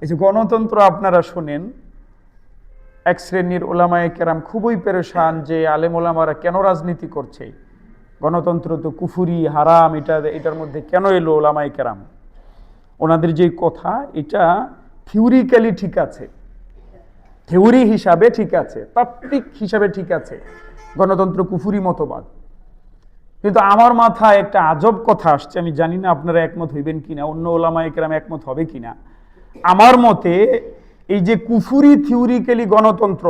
এই যে গণতন্ত্র আপনারা শোনেন, এক শ্রেণীর ওলামায়ে কেরাম খুবই পেরেশান যে আলেম ওলামারা কেন রাজনীতি করছে, গণতন্ত্র তো কুফুরি হারাম, এটার মধ্যে কেন এলো ওলামায়ে কেরাম। ওনাদের যে কথা, এটা থিওরিক্যালি ঠিক আছে, থিওরি হিসাবে ঠিক আছে, তাত্ত্বিক হিসাবে ঠিক আছে, গণতন্ত্র কুফুরি মতবাদ। কিন্তু আমার মাথায় একটা আজব কথা আসছে, আমি জানি না আপনারা একমত হইবেন কিনা, অন্য ওলামায়ে কেরাম একমত হবে কিনা। আমার মতে এই যে কুফুরি থিওরিক্যালি গণতন্ত্র,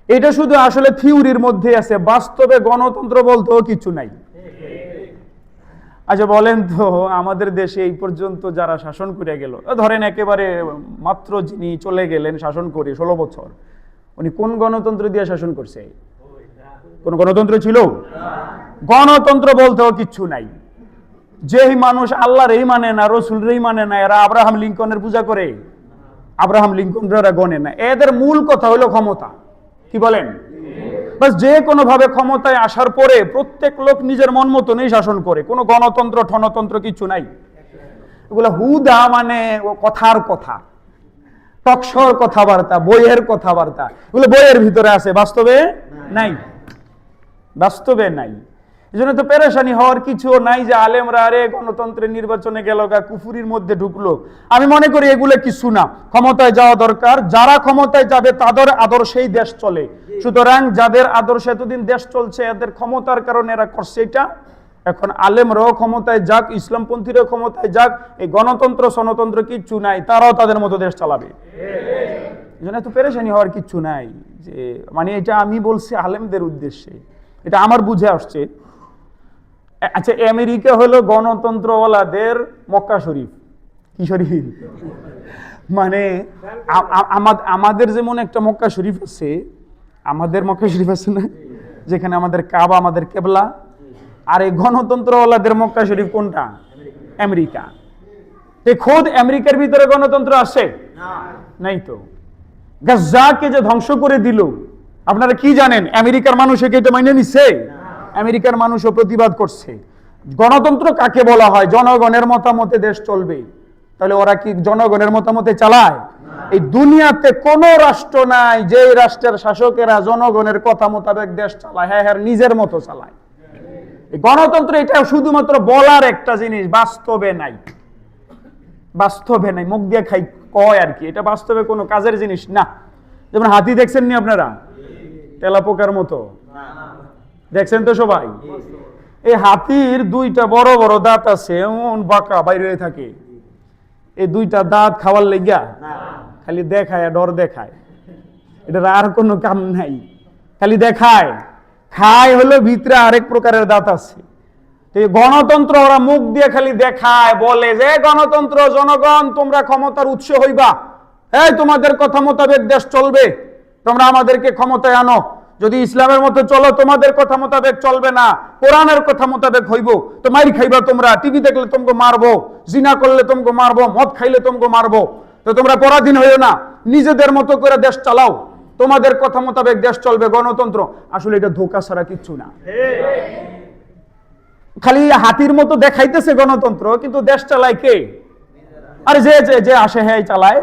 এটা শুধু আসলে থিওরির মধ্যে আছে, বাস্তবে গণতন্ত্র বলতেও কিছু নাই। আচ্ছা বলেন তো, আমাদের দেশে এই পর্যন্ত যারা শাসন করে গেল, ধরেন একেবারে মাত্র যিনি চলে গেলেন শাসন করে 16 বছর, উনি কোন গণতন্ত্র দিয়ে শাসন করছে? কোন গণতন্ত্র ছিল? গণতন্ত্র বলতেও কিচ্ছু নাই। যেই মানুষ আল্লাহর এই মানে না, রসুলেরই মানে না, এরা আব্রাহাম লিঙ্কনের পূজা করে, আব্রাহাম লিঙ্কনরা গণে না। এদের মূল কথা হলো ক্ষমতা। কি বলেন? বাস যে কোনো ভাবে ক্ষমতায় আসার পরে প্রত্যেক লোক নিজের মন মতনই শাসন করে, কোনো গণতন্ত্র ঠনতন্ত্র কিছু নাই। এগুলো হুদা মানে কথার কথা, টকশোর কথাবার্তা, বইয়ের কথাবার্তা, এগুলো বইয়ের ভিতরে আছে, বাস্তবে নাই, বাস্তবে নাই। এই জন্য তো পেরেশানি হওয়ার কিছু নাই যে আলেমরা আরে গণতন্ত্রের নির্বাচনে গেল গা, কুফুরির মধ্যে ঢুকলো। আমি মনে করি এগুলো কিছু না, ক্ষমতায় যাওয়া দরকার, যারা ক্ষমতায় যাবে তাদের আদর্শেই দেশ চলে। সুতরাং যাদের আদর্শে এতদিন দেশ চলছে, এদের ক্ষমতার কারণে এরা করছে এটা। এখন আলেমরাও ক্ষমতায় যাক, ইসলামপন্থীরাও ক্ষমতায় যাক, এই গণতন্ত্র সনতন্ত্র কিচ্ছু নাই, তারাও তাদের মতো দেশ চালাবে। এই জন্য এত পেরেশানি হওয়ার কিচ্ছু নাই। যে মানে এটা আমি বলছি আলেমদের উদ্দেশ্যে, এটা আমার বুঝে আসছে। আচ্ছা, আমেরিকা হলো গণতন্ত্রওয়ালাদের মক্কা শরীফ। কি শরীফ? মানে আমাদের যেমন একটা মক্কা শরীফ আছে, আমাদের মক্কা শরীফ আছে না, যেখানে আমাদের কাবা আমাদের কেবলা, আর এই গণতন্ত্রওয়ালাদের মক্কা শরীফ কোনটা? আমেরিকা। খোদ আমেরিকার ভিতরে গণতন্ত্র আছে? নাই তো। গাজ্জাকে যে ধ্বংস করে দিল, আপনারা কি জানেন আমেরিকার মানুষ এটা মাইনে নিচ্ছে? আমেরিকার মানুষও প্রতিবাদ করছে। গণতন্ত্র কাকে বলা হয়? জনগণের মতামতে দেশ চলবে। তাহলে ওরা কি জনগণের মতামতে চালায়? এই দুনিয়াতে কোন রাষ্ট্র নাই যে রাষ্ট্রের শাসকেরা জনগণের কথা মোতাবেক দেশ চালায়, হ্যাঁ হ্যাঁ নিজের মতো চালায়। গণতন্ত্র এটা শুধুমাত্র বলার একটা জিনিস, বাস্তবে নাই, বাস্তবে নাই, মুখ দিয়ে খাই কয় আর কি, এটা বাস্তবে কোনো কাজের জিনিস না। যেমন হাতি দেখছেন নি আপনারা? তেলাপোকার মতো দেখছেন তো সবাই। এই হাতির দুইটা বড় বড় দাঁত আছে, এমন বাঁকা বাইরে হয়ে থাকে। এই দুইটা দাঁত খাওয়ার লেগা খালি দেখায়, ডর দেখায়, এটার আর কোনো কাম নাই, খালি দেখায়। খায় হলো ভিতরে আরেক প্রকারের দাঁত আছে। গণতন্ত্র ওরা মুখ দিয়ে খালি দেখায়, বলে যে গণতন্ত্র, জনগণ তোমরা ক্ষমতার উৎস হইবা, এই তোমাদের কথা মোতাবেক দেশ চলবে, তোমরা আমাদেরকে ক্ষমতায় আনো, যদি ইসলামের মতো চলো তোমাদের কথা মোতাবেক চলবে না, কোরআনের কথা মোতাবেক হইব তো মাইর খাইবা তোমরা, টিভি দেখলে তোমাকে মারবো, জিনা করলে তোমাকে মারবো, মদ খাইলে তোমাকে মারবো, তো তোমরা পরাধীন হইও না, নিজেদের মতো করে দেশ চালাও, তোমাদের কথা মোতাবেক দেশ চলবে, গণতন্ত্র। আসলে এটা ধোঁকা ছাড়া কিচ্ছু না। খালি হাতির মতো দেখাইতেছে গণতন্ত্র, কিন্তু দেশ চালায় কে? আরে যে যে আসে হ্যাঁ চালায়।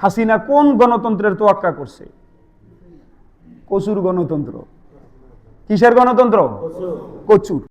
হাসিনা কোন গণতন্ত্রের তোয়াক্কা করছে? কচুর গণতন্ত্র। কিসের গণতন্ত্র? কচুর।